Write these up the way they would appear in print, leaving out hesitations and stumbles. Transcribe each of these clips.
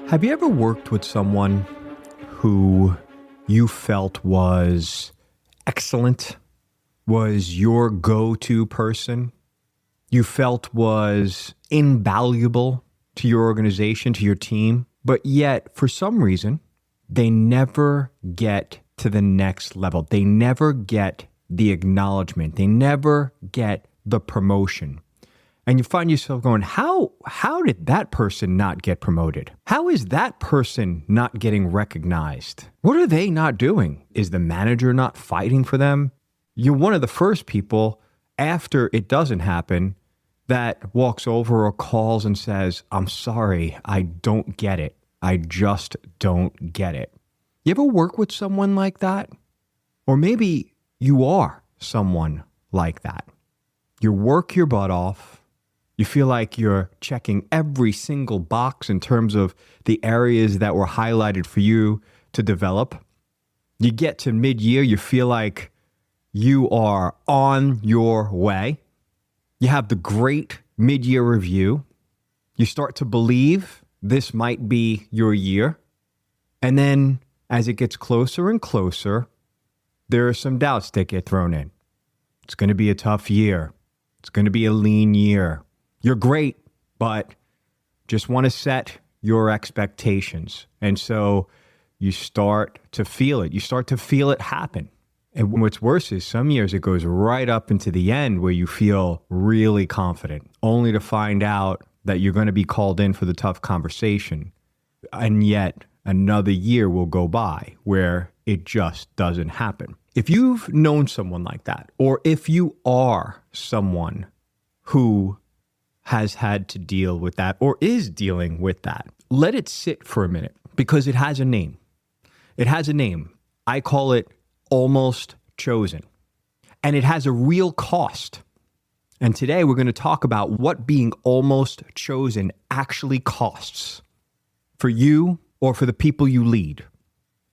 Have you ever worked with someone who you felt was excellent, was your go-to person, you felt was invaluable to your organization, to your team, but yet for some reason, they never get to the next level. They never get the acknowledgement. They never get the promotion. And you find yourself going, how did that person not get promoted? How is that person not getting recognized? What are they not doing? Is the manager not fighting for them? You're one of the first people after it doesn't happen that walks over or calls and says, I'm sorry, I don't get it. I just don't get it. You ever work with someone like that? Or maybe you are someone like that. You work your butt off. You feel like you're checking every single box in terms of the areas that were highlighted for you to develop. You get to mid-year, you feel like you are on your way. You have the great mid-year review. You start to believe this might be your year. And then as it gets closer and closer, there are some doubts that get thrown in. It's going to be a tough year. It's going to be a lean year. You're great, but just want to set your expectations. And so you start to feel it. You start to feel it happen. And what's worse is some years it goes right up into the end where you feel really confident, only to find out that you're going to be called in for the tough conversation. And yet another year will go by where it just doesn't happen. If you've known someone like that, or if you are someone who has had to deal with that or is dealing with that, let it sit for a minute because it has a name. It has a name. I call it almost chosen. And it has a real cost. And today we're going to talk about what being almost chosen actually costs for you or for the people you lead.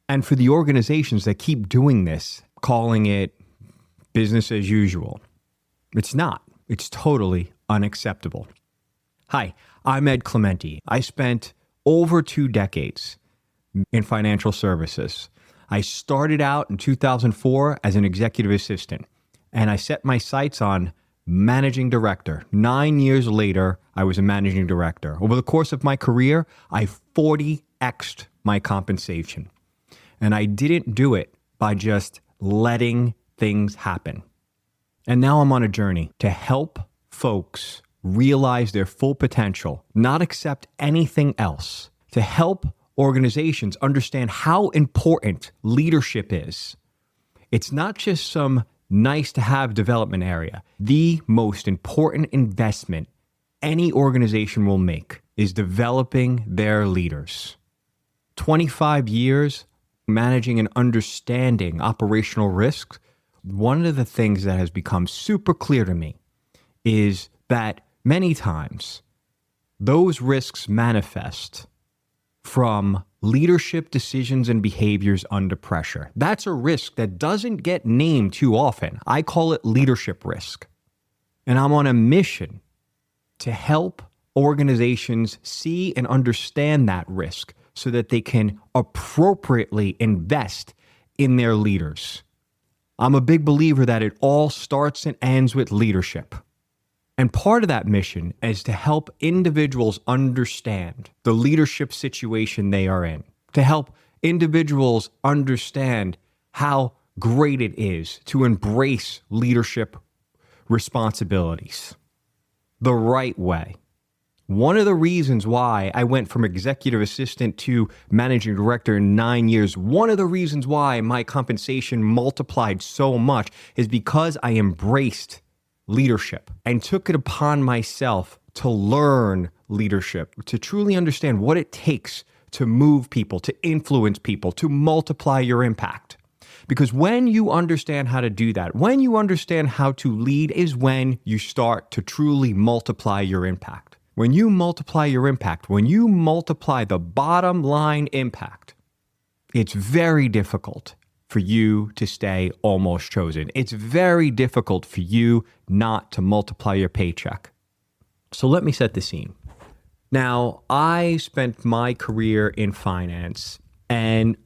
And for the organizations that keep doing this, calling it business as usual. It's not. It's totally unacceptable. Hi, I'm Ed Clementi. I spent over 2 decades in financial services. I started out in 2004 as an executive assistant, and I set my sights on managing director. 9 years later, I was a managing director. Over the course of my career, I 40x'd my compensation. And I didn't do it by just letting things happen. And now I'm on a journey to help folks realize their full potential, not accept anything else, to help organizations understand how important leadership is. It's not just some nice to have development area. The most important investment any organization will make is developing their leaders. 25 years managing and understanding operational risks, one of the things that has become super clear to me is that many times those risks manifest from leadership decisions and behaviors under pressure. That's a risk that doesn't get named too often. I call it leadership risk. And I'm on a mission to help organizations see and understand that risk so that they can appropriately invest in their leaders. I'm a big believer that it all starts and ends with leadership. And part of that mission is to help individuals understand the leadership situation they are in, to help individuals understand how great it is to embrace leadership responsibilities the right way. One of the reasons why I went from executive assistant to managing director in 9 years, one of the reasons why my compensation multiplied so much is because I embraced leadership and took it upon myself to learn leadership, to truly understand what it takes to move people, to influence people, to multiply your impact. Because when you understand how to do that, when you understand how to lead is when you start to truly multiply your impact. When you multiply your impact, when you multiply the bottom line impact, it's very difficult for you to stay almost chosen. It's very difficult for you not to multiply your paycheck. So let me set the scene. Now, I spent my career in finance, and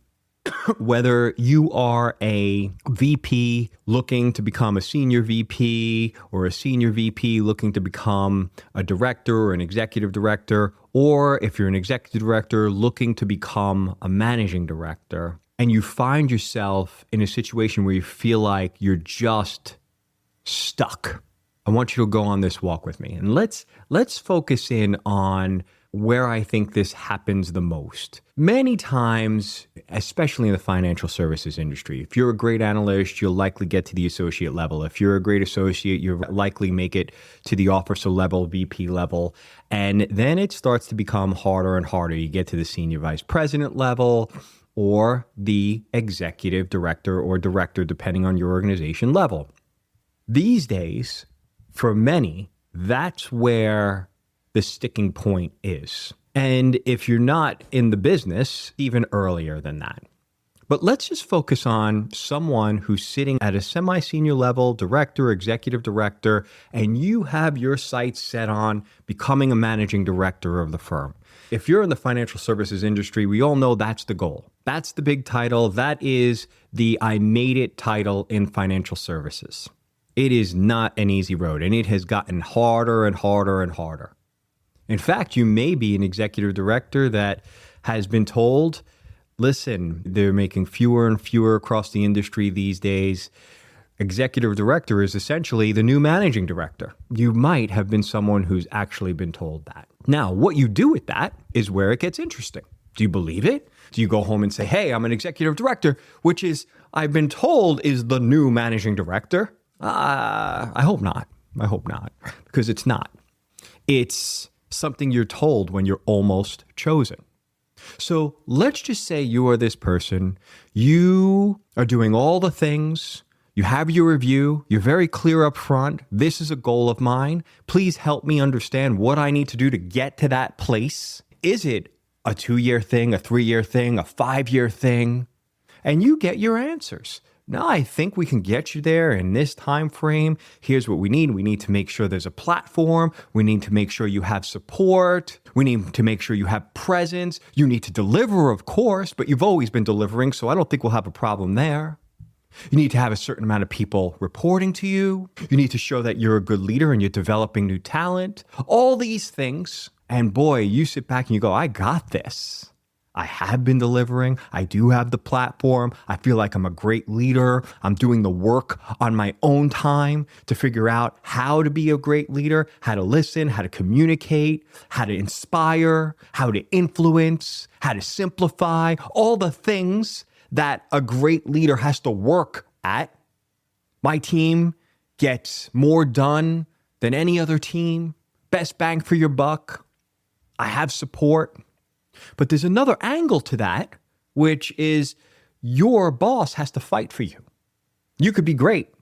whether you are a VP looking to become a senior VP or a senior VP looking to become a director or an executive director, or if you're an executive director looking to become a managing director, and you find yourself in a situation where you feel like you're just stuck, I want you to go on this walk with me. And let's focus in on where I think this happens the most. Many times, especially in the financial services industry, if you're a great analyst, you'll likely get to the associate level. If you're a great associate, you'll likely make it to the officer level, VP level. And then it starts to become harder and harder. You get to the senior vice president level or the executive director or director, depending on your organization level. These days, for many, that's where the sticking point is. And if you're not in the business, even earlier than that. But let's just focus on someone who's sitting at a semi-senior level, director, executive director, and you have your sights set on becoming a managing director of the firm. If you're in the financial services industry, we all know that's the goal. That's the big title. That is the I made it title in financial services. It is not an easy road, and it has gotten harder and harder and harder. In fact, you may be an executive director that has been told, listen, they're making fewer and fewer across the industry these days. Executive director is essentially the new managing director. You might have been someone who's actually been told that. Now, what you do with that is where it gets interesting. Do you believe it? Do you go home and say, hey, I'm an executive director, which is, I've been told, is the new managing director? I hope not. I hope not, because it's not. It's something you're told when you're almost chosen. So let's just say you are this person. You are doing all the things. You have your review. You're very clear up front. This is a goal of mine. Please help me understand what I need to do to get to that place. Is it a 2-year thing, a 3-year thing, a 5-year thing? And you get your answers. No, I think we can get you there in this time frame. Here's what we need. We need to make sure there's a platform. We need to make sure you have support. We need to make sure you have presence. You need to deliver, of course, but you've always been delivering, so I don't think we'll have a problem there. You need to have a certain amount of people reporting to you. You need to show that you're a good leader and you're developing new talent. All these things. And boy, you sit back and you go, I got this. I have been delivering. I do have the platform. I feel like I'm a great leader. I'm doing the work on my own time to figure out how to be a great leader, how to listen, how to communicate, how to inspire, how to influence, how to simplify, all the things that a great leader has to work at. My team gets more done than any other team. Best bang for your buck. I have support. But there's another angle to that, which is your boss has to fight for you. You could be great,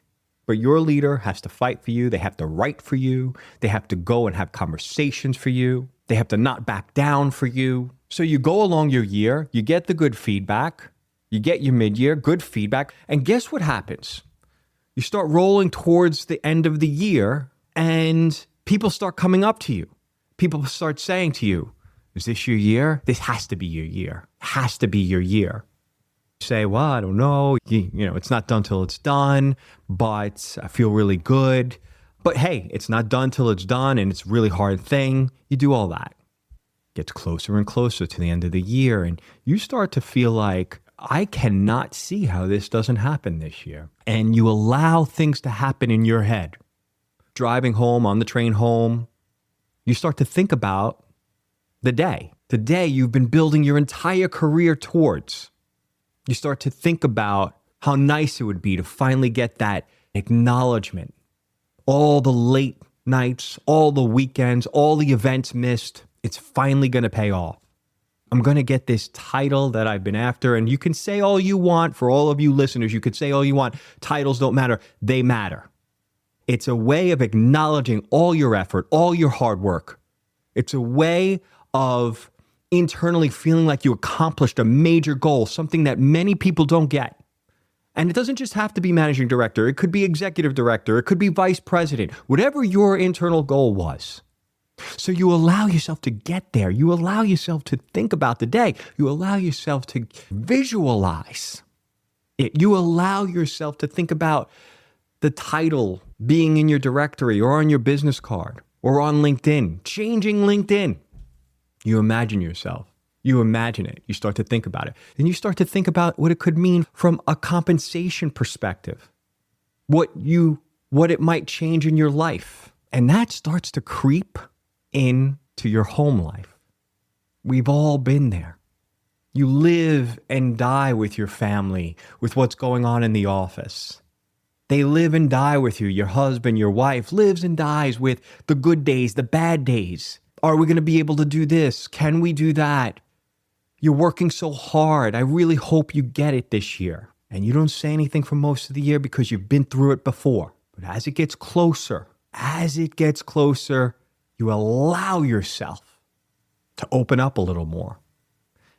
but your leader has to fight for you. They have to write for you. They have to go and have conversations for you. They have to not back down for you. So you go along your year, you get the good feedback, you get your mid-year, good feedback, and guess what happens? You start rolling towards the end of the year, and people start coming up to you. People start saying to you, is this your year? This has to be your year. Has to be your year. You say, well, I don't know. You know, it's not done till it's done, but I feel really good. But hey, it's not done till it's done, and it's a really hard thing. You do all that. Gets closer and closer to the end of the year, and you start to feel like, I cannot see how this doesn't happen this year. And you allow things to happen in your head. Driving home, on the train home, you start to think about the day you've been building your entire career towards. You start to think about how nice it would be to finally get that acknowledgement. All the late nights, all the weekends, all the events missed, it's finally going to pay off. I'm going to get this title that I've been after. And you can say all you want, for all of you listeners, you could say all you want. Titles don't matter. They matter. It's a way of acknowledging all your effort, all your hard work. It's a way of internally feeling like you accomplished a major goal, something that many people don't get. And it doesn't just have to be managing director. It could be executive director. It could be vice president. Whatever your internal goal was, So you allow yourself to get there. You allow yourself to think about the day. You allow yourself to visualize it. You allow yourself to think about the title being in your directory or on your business card or on LinkedIn, changing LinkedIn. You imagine yourself. You imagine it. You start to think about it. Then you start to think about what it could mean from a compensation perspective, what it might change in your life. And that starts to creep into your home life. We've all been there. You live and die with your family, with what's going on in the office. They live and die with you. Your husband, your wife lives and dies with the good days, the bad days. Are we going to be able to do this? Can we do that? You're working so hard. I really hope you get it this year. And you don't say anything for most of the year because you've been through it before. But as it gets closer, you allow yourself to open up a little more.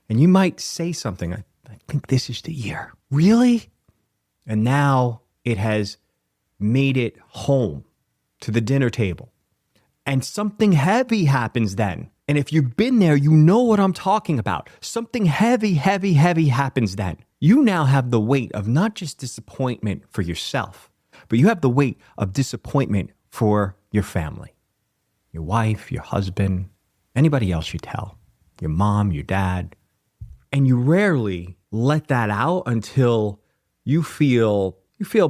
And you might say something, I think this is the year. Really? And now it has made it home to the dinner table. And something heavy happens then. And if you've been there, you know what I'm talking about. Something heavy happens then. You now have the weight of not just disappointment for yourself, but you have the weight of disappointment for your family. Your wife, your husband, anybody else you tell, your mom, your dad. And you rarely let that out until you feel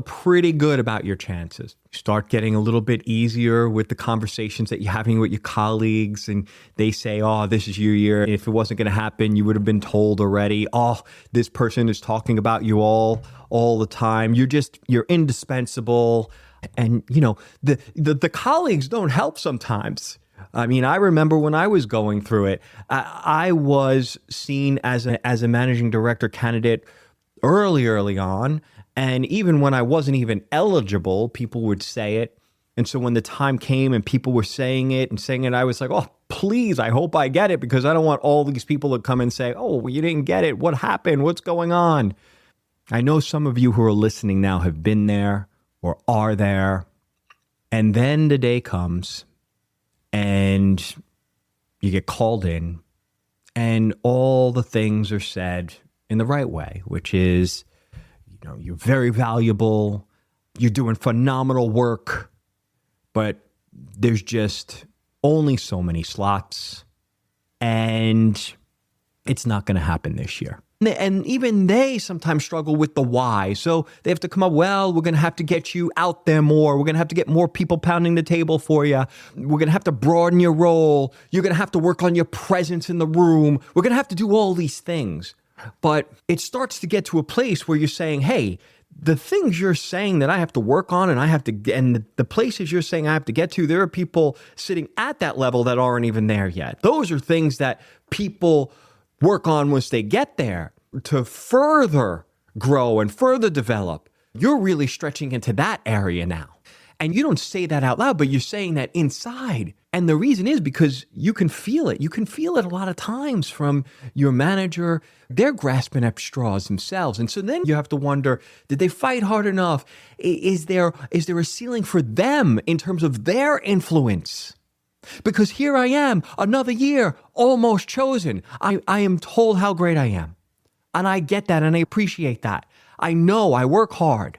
pretty good about your chances. You start getting a little bit easier with the conversations that you're having with your colleagues, and they say, oh, this is your year. If it wasn't going to happen, you would have been told already. Oh, this person is talking about you all the time. You're indispensable. And, the colleagues don't help sometimes. I mean, I remember when I was going through it, I was seen as a managing director candidate early on. And even when I wasn't even eligible, people would say it. And so when the time came and people were saying it, I was like, oh, please, I hope I get it, because I don't want all these people to come and say, oh, well, you didn't get it. What happened? What's going on? I know some of you who are listening now have been there or are there. And then the day comes and you get called in and all the things are said in the right way, which is, you're very valuable, you're doing phenomenal work, but there's just only so many slots and it's not going to happen this year. And even they sometimes struggle with the why. So they have to come up, well, we're going to have to get you out there more. We're going to have to get more people pounding the table for you. We're going to have to broaden your role. You're going to have to work on your presence in the room. We're going to have to do all these things. But it starts to get to a place where you're saying, hey, the things you're saying that I have to work on and the places you're saying I have to get to, there are people sitting at that level that aren't even there yet. Those are things that people work on once they get there to further grow and further develop. You're really stretching into that area now. And you don't say that out loud, but you're saying that inside. And the reason is because you can feel it. You can feel it a lot of times from your manager. They're grasping at straws themselves. And so then you have to wonder, did they fight hard enough? Is there a ceiling for them in terms of their influence? Because here I am, another year, almost chosen. I am told how great I am. And I get that and I appreciate that. I know I work hard.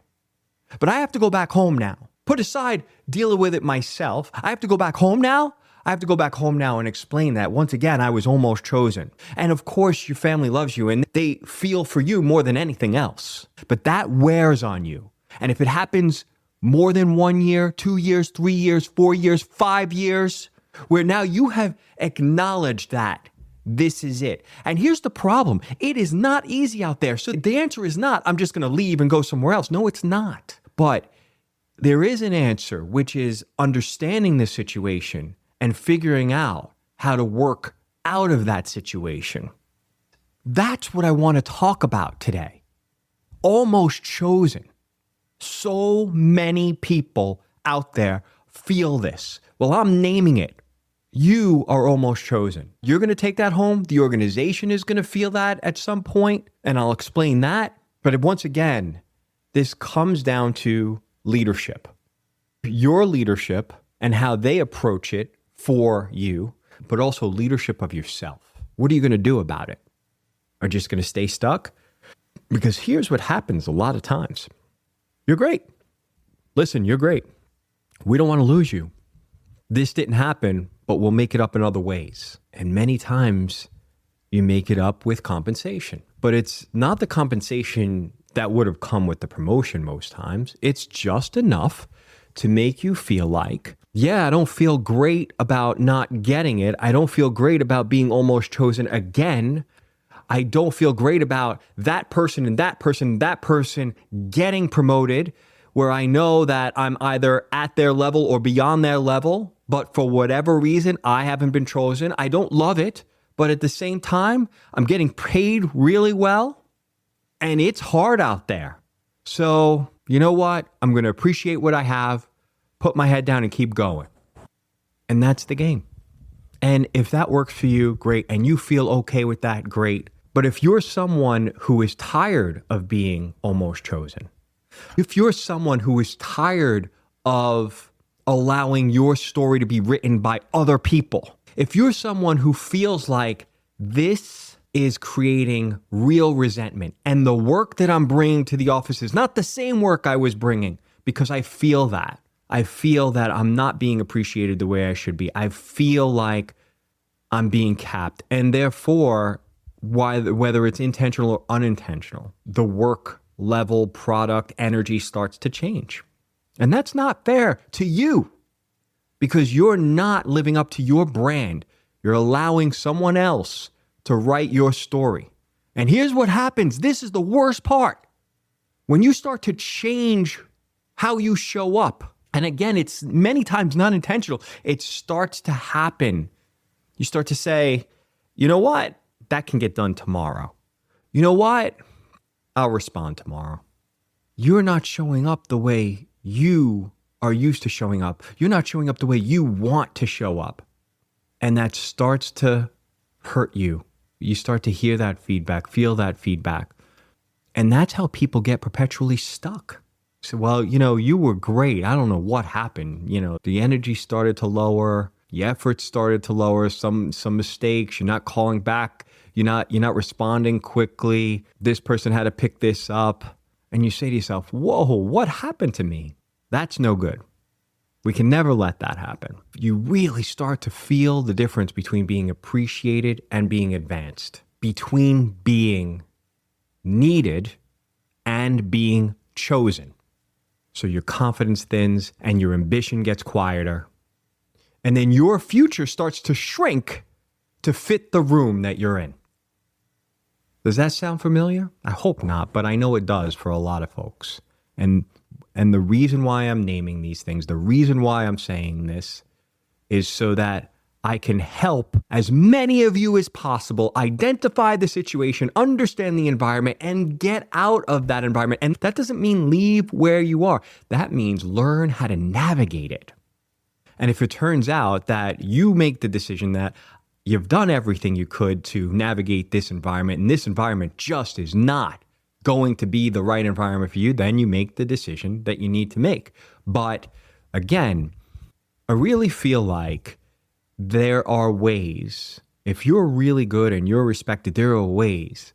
But I have to go back home now. Put aside dealing with it myself. I have to go back home now. I have to go back home now and explain that once again, I was almost chosen. And of course, your family loves you and they feel for you more than anything else. But that wears on you. And if it happens more than 1 year, 2 years, 3 years, 4 years, 5 years, where now you have acknowledged that this is it. And here's the problem. It is not easy out there. So the answer is not, I'm just going to leave and go somewhere else. No, it's not. But there is an answer, which is understanding the situation and figuring out how to work out of that situation. That's what I want to talk about today. Almost chosen. So many people out there feel this. Well, I'm naming it. You are almost chosen. You're going to take that home. The organization is going to feel that at some point, and I'll explain that. But once again, this comes down to leadership. Your leadership and how they approach it for you, but also leadership of yourself. What are you going to do about it? Are you just going to stay stuck? Because here's what happens a lot of times. You're great. Listen, you're great. We don't want to lose you. This didn't happen, but we'll make it up in other ways. And many times you make it up with compensation. But it's not the compensation that would have come with the promotion most times. It's just enough to make you feel like, yeah, I don't feel great about not getting it. I don't feel great about being almost chosen again. I don't feel great about that person and that person and that person getting promoted, where I know that I'm either at their level or beyond their level, but for whatever reason, I haven't been chosen. I don't love it, but at the same time, I'm getting paid really well, and it's hard out there. So, you know what? I'm going to appreciate what I have, put my head down and keep going. And that's the game. And if that works for you, great. And you feel okay with that, great. But if you're someone who is tired of being almost chosen, if you're someone who is tired of allowing your story to be written by other people, if you're someone who feels like this is creating real resentment and the work that I'm bringing to the office is not the same work I was bringing, because I feel that. I feel that I'm not being appreciated the way I should be. I feel like I'm being capped. And therefore, whether it's intentional or unintentional, the work level, product, energy starts to change. And that's not fair to you, because you're not living up to your brand. You're allowing someone else to write your story. And here's what happens. This is the worst part. When you start to change how you show up, and again, it's many times not intentional, it starts to happen. You start to say, you know what? That can get done tomorrow. You know what? I'll respond tomorrow. You're not showing up the way you are used to showing up. You're not showing up the way you want to show up. And that starts to hurt you. You start to hear that feedback, feel that feedback. And that's how people get perpetually stuck. So, well, you were great. I don't know what happened. The energy started to lower. The effort started to lower. Some mistakes. You're not calling back. You're not responding quickly. This person had to pick this up. And you say to yourself, whoa, what happened to me? That's no good. We can never let that happen. You really start to feel the difference between being appreciated and being advanced, between being needed and being chosen. So your confidence thins and your ambition gets quieter. And then your future starts to shrink to fit the room that you're in. Does that sound familiar? I hope not, but I know it does for a lot of folks. And the reason why I'm naming these things, the reason why I'm saying this, is so that I can help as many of you as possible identify the situation, understand the environment, and get out of that environment. And that doesn't mean leave where you are. That means learn how to navigate it. And if it turns out that you make the decision that you've done everything you could to navigate this environment, and this environment just is not going to be the right environment for you, then you make the decision that you need to make. But again, I really feel like there are ways, if you're really good and you're respected, there are ways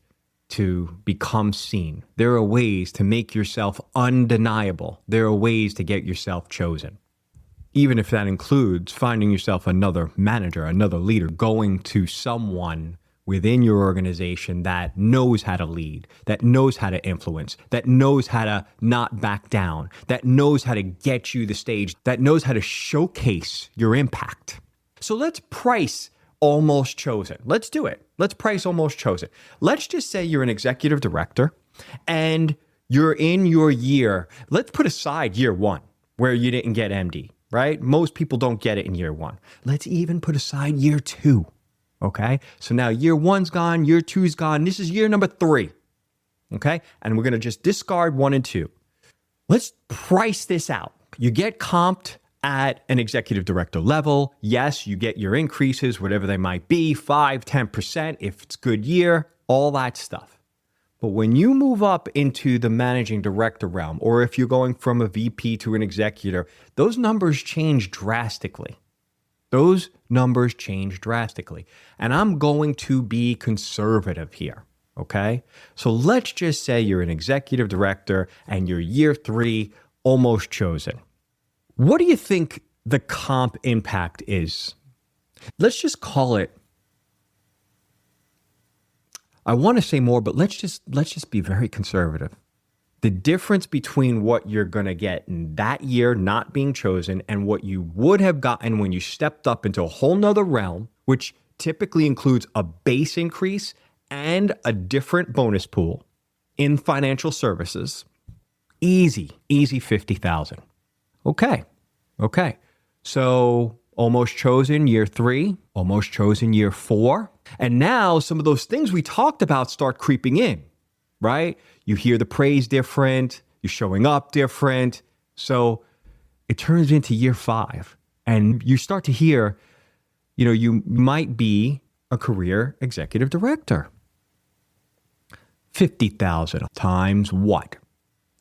to become seen. There are ways to make yourself undeniable. There are ways to get yourself chosen. Even if that includes finding yourself another manager, another leader, going to someone within your organization that knows how to lead, that knows how to influence, that knows how to not back down, that knows how to get you the stage, that knows how to showcase your impact. So let's price almost chosen. Let's do it. Let's price almost chosen. Let's just say you're an executive director and you're in your year. Let's put aside year one where you didn't get MD, right? Most people don't get it in year one. Let's even put aside year two. Okay, so now year one's gone, year two's gone. This is year number 3. Okay, and we're going to just discard 1 and 2. Let's price this out. You get comped at an executive director level. Yes, you get your increases, whatever they might be, 5, 10%, if it's a good year, all that stuff. But when you move up into the managing director realm, or if you're going from a VP to an executive, those numbers change drastically. Those numbers change drastically. And I'm going to be conservative here, okay? So let's just say you're an executive director and you're year 3, almost chosen. What do you think the comp impact is? Let's just call it, I want to say more, but let's just be very conservative. The difference between what you're going to get in that year not being chosen and what you would have gotten when you stepped up into a whole nother realm, which typically includes a base increase and a different bonus pool in financial services, easy 50,000. Okay. So almost chosen year 3, almost chosen year 4. And now some of those things we talked about start creeping in, right? You hear the praise different, you're showing up different. So it turns into year 5 and you start to hear, you might be a career executive director. 50,000 times what?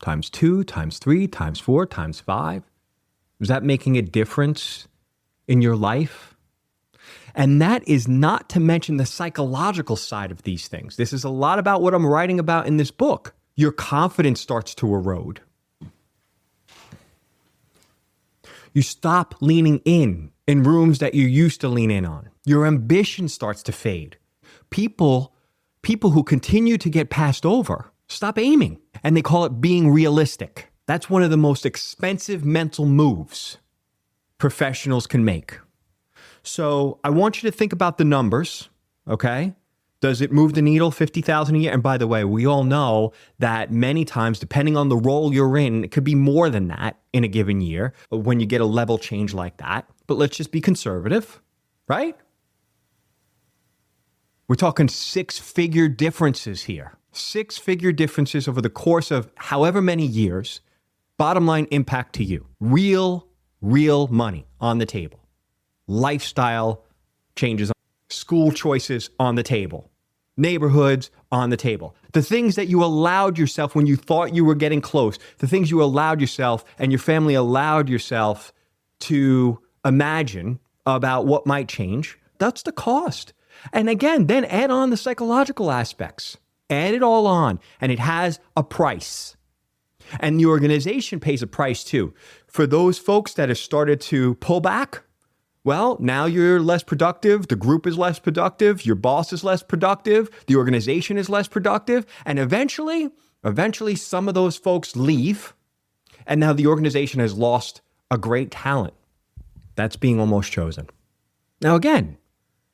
Times 2, times 3, times 4, times 5. Is that making a difference in your life? And that is not to mention the psychological side of these things. This is a lot about what I'm writing about in this book. Your confidence starts to erode. You stop leaning in rooms that you used to lean in on. Your ambition starts to fade. People who continue to get passed over stop aiming, and they call it being realistic. That's one of the most expensive mental moves professionals can make. So I want you to think about the numbers, okay? Does it move the needle, 50,000 a year? And by the way, we all know that many times, depending on the role you're in, it could be more than that in a given year when you get a level change like that. But let's just be conservative, right? We're talking 6-figure differences here. 6-figure differences over the course of however many years. Bottom line impact to you. Real money on the table. Lifestyle changes, school choices on the table, neighborhoods on the table. The things that you allowed yourself when you thought you were getting close, the things you allowed yourself and your family allowed yourself to imagine about what might change, that's the cost. And again, then add on the psychological aspects. Add it all on, and it has a price. And the organization pays a price too. For those folks that have started to pull back, well, now you're less productive, the group is less productive, your boss is less productive, the organization is less productive, and eventually some of those folks leave, and now the organization has lost a great talent. That's being almost chosen. Now again,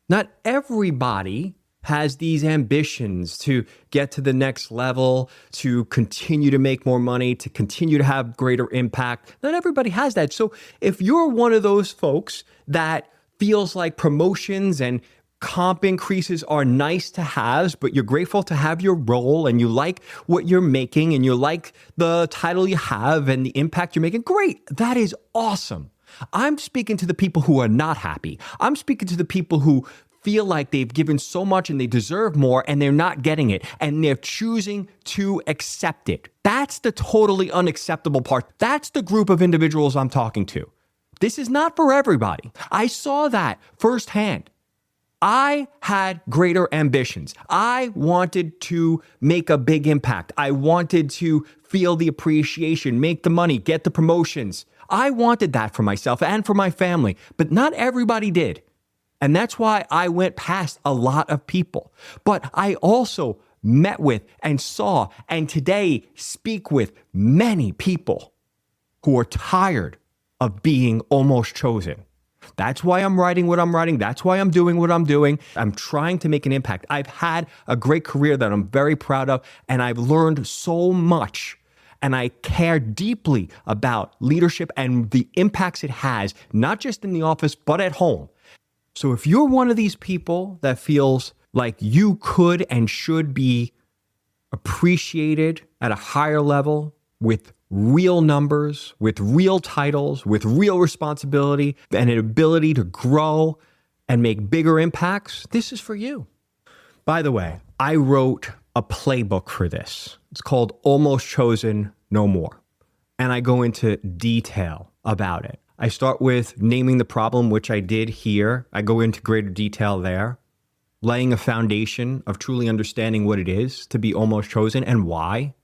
not everybody has these ambitions to get to the next level, to continue to make more money, to continue to have greater impact. Not everybody has that. So if you're one of those folks that feels like promotions and comp increases are nice to have, but you're grateful to have your role and you like what you're making and you like the title you have and the impact you're making, great. That is awesome. I'm speaking to the people who are not happy. I'm speaking to the people who feel like they've given so much and they deserve more and they're not getting it and they're choosing to accept it. That's the totally unacceptable part. That's the group of individuals I'm talking to. This is not for everybody. I saw that firsthand. I had greater ambitions. I wanted to make a big impact. I wanted to feel the appreciation, make the money, get the promotions. I wanted that for myself and for my family, but not everybody did. And that's why I went past a lot of people. But I also met with and saw and today speak with many people who are tired of being almost chosen. That's why I'm writing what I'm writing. That's why I'm doing what I'm doing. I'm trying to make an impact. I've had a great career that I'm very proud of, and I've learned so much. And I care deeply about leadership and the impacts it has, not just in the office, but at home. So if you're one of these people that feels like you could and should be appreciated at a higher level with real numbers, with real titles, with real responsibility, and an ability to grow and make bigger impacts, this is for you. By the way, I wrote a playbook for this. It's called Almost Chosen No More. And I go into detail about it. I start with naming the problem, which I did here. I go into greater detail there, laying a foundation of truly understanding what it is to be almost chosen and why.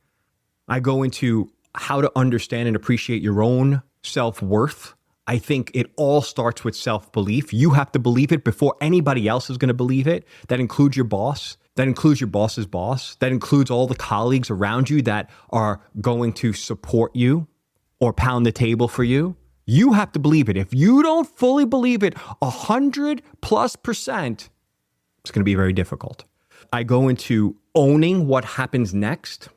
I go into how to understand and appreciate your own self-worth. I think it all starts with self-belief. You have to believe it before anybody else is going to believe it. That includes your boss. That includes your boss's boss. That includes all the colleagues around you that are going to support you or pound the table for you. You have to believe it. If you don't fully believe it 100+%, it's going to be very difficult. I go into owning what happens next,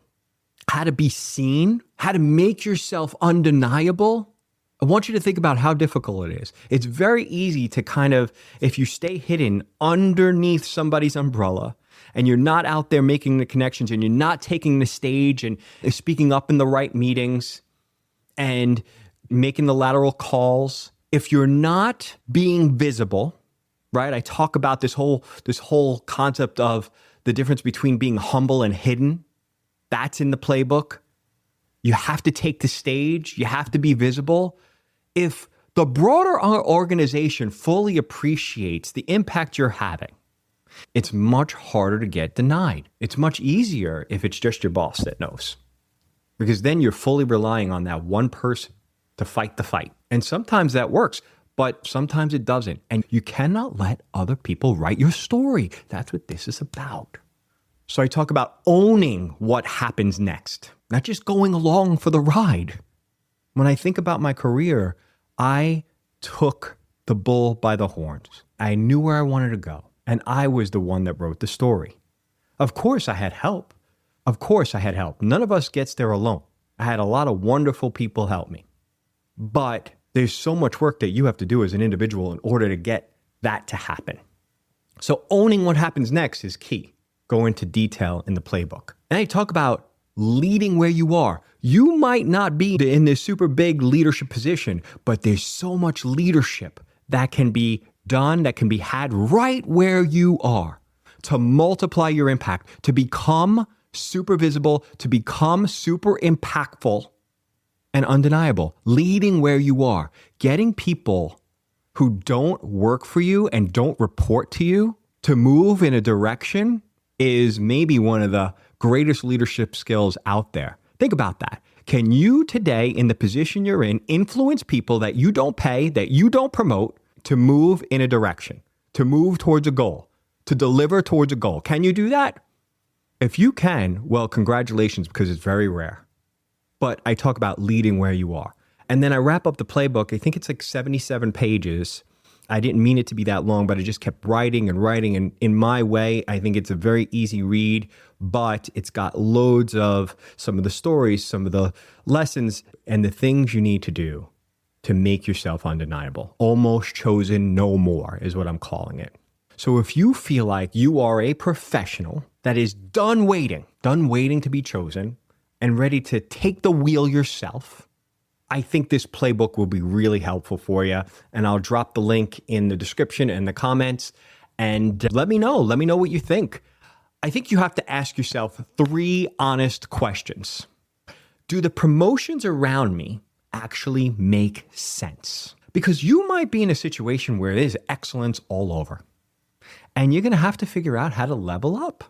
how to be seen, how to make yourself undeniable. I want you to think about how difficult it is. It's very easy to kind of, if you stay hidden underneath somebody's umbrella and you're not out there making the connections and you're not taking the stage and speaking up in the right meetings and making the lateral calls, if you're not being visible, right? I talk about this whole concept of the difference between being humble and hidden. That's in the playbook. You have to take the stage. You have to be visible. If the broader organization fully appreciates the impact you're having, it's much harder to get denied. It's much easier if it's just your boss that knows, because then you're fully relying on that one person to fight the fight. And sometimes that works, but sometimes it doesn't. And you cannot let other people write your story. That's what this is about. So I talk about owning what happens next, not just going along for the ride. When I think about my career, I took the bull by the horns. I knew where I wanted to go, and I was the one that wrote the story. Of course, I had help. None of us gets there alone. I had a lot of wonderful people help me. But there's so much work that you have to do as an individual in order to get that to happen. So owning what happens next is key. Go into detail in the playbook. And I talk about leading where you are. You might not be in this super big leadership position, but there's so much leadership that can be done, that can be had right where you are to multiply your impact, to become super visible, to become super impactful and undeniable. Leading where you are, getting people who don't work for you and don't report to you to move in a direction is maybe one of the greatest leadership skills out there. Think about that. Can you today, in the position you're in, influence people that you don't pay, that you don't promote, to move in a direction, to move towards a goal, to deliver towards a goal? Can you do that? If you can, well, congratulations, because it's very rare. But I talk about leading where you are. And then I wrap up the playbook. I think it's like 77 pages. I didn't mean it to be that long, but I just kept writing and writing. And in my way, I think it's a very easy read, but it's got loads of some of the stories, some of the lessons, and the things you need to do to make yourself undeniable. Almost chosen, no more is what I'm calling it. So if you feel like you are a professional that is done waiting to be chosen and ready to take the wheel yourself, I think this playbook will be really helpful for you. And I'll drop the link in the description and the comments. And let me know what you think. I think you have to ask yourself 3 honest questions. Do the promotions around me actually make sense? Because you might be in a situation where there's excellence all over, and you're going to have to figure out how to level up.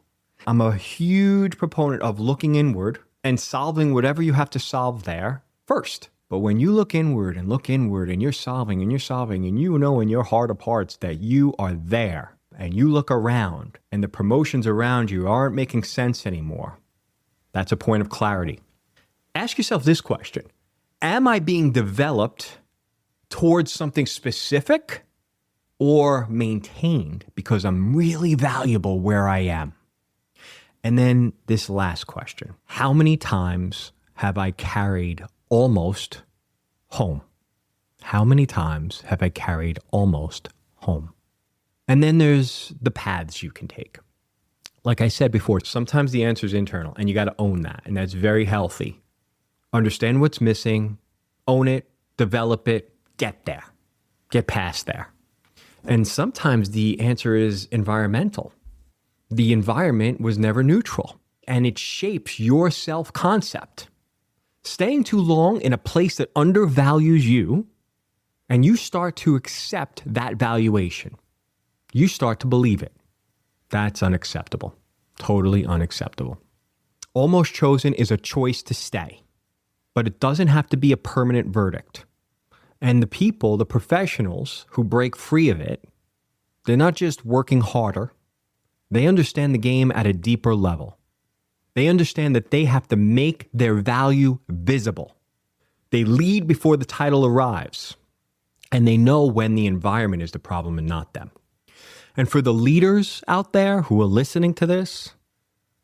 I'm a huge proponent of looking inward and solving whatever you have to solve there first. But when you look inward and you're solving and you know in your heart of hearts that you are there, and you look around and the promotions around you aren't making sense anymore, that's a point of clarity. Ask yourself this question: am I being developed towards something specific or maintained because I'm really valuable where I am? And then this last question: how many times have I carried almost home? How many times have I carried almost home? And then there's the paths you can take. Like I said before, sometimes the answer is internal, and you got to own that. And that's very healthy. Understand what's missing, own it, develop it, get there, get past there. And sometimes the answer is environmental. The environment was never neutral, and it shapes your self-concept. Staying too long in a place that undervalues you and you start to accept that valuation. You start to believe it. That's unacceptable. Totally unacceptable. Almost chosen is a choice to stay, but it doesn't have to be a permanent verdict. And the people, the professionals who break free of it, they're not just working harder. They understand the game at a deeper level. They understand that they have to make their value visible. They lead before the title arrives, and they know when the environment is the problem and not them. And for the leaders out there who are listening to this,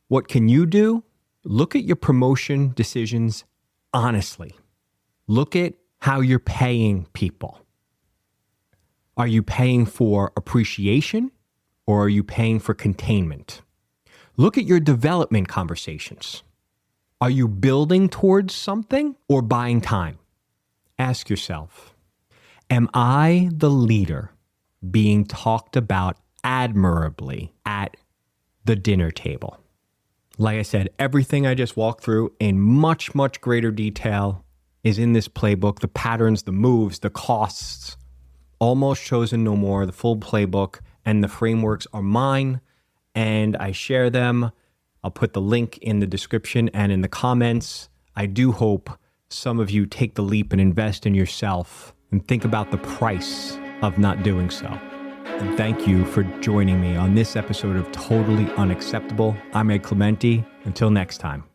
what can you do? Look at your promotion decisions honestly. Look at how you're paying people. Are you paying for appreciation or are you paying for containment? Look at your development conversations. Are you building towards something or buying time? Ask yourself, am I the leader being talked about admirably at the dinner table? Like I said, everything I just walked through in much, much greater detail is in this playbook. The patterns, the moves, the costs, almost chosen no more, the full playbook, and the frameworks are mine, and I share them. I'll put the link in the description and in the comments. I do hope some of you take the leap and invest in yourself and think about the price of not doing so. And thank you for joining me on this episode of Totally Unacceptable. I'm Ed Clementi. Until next time.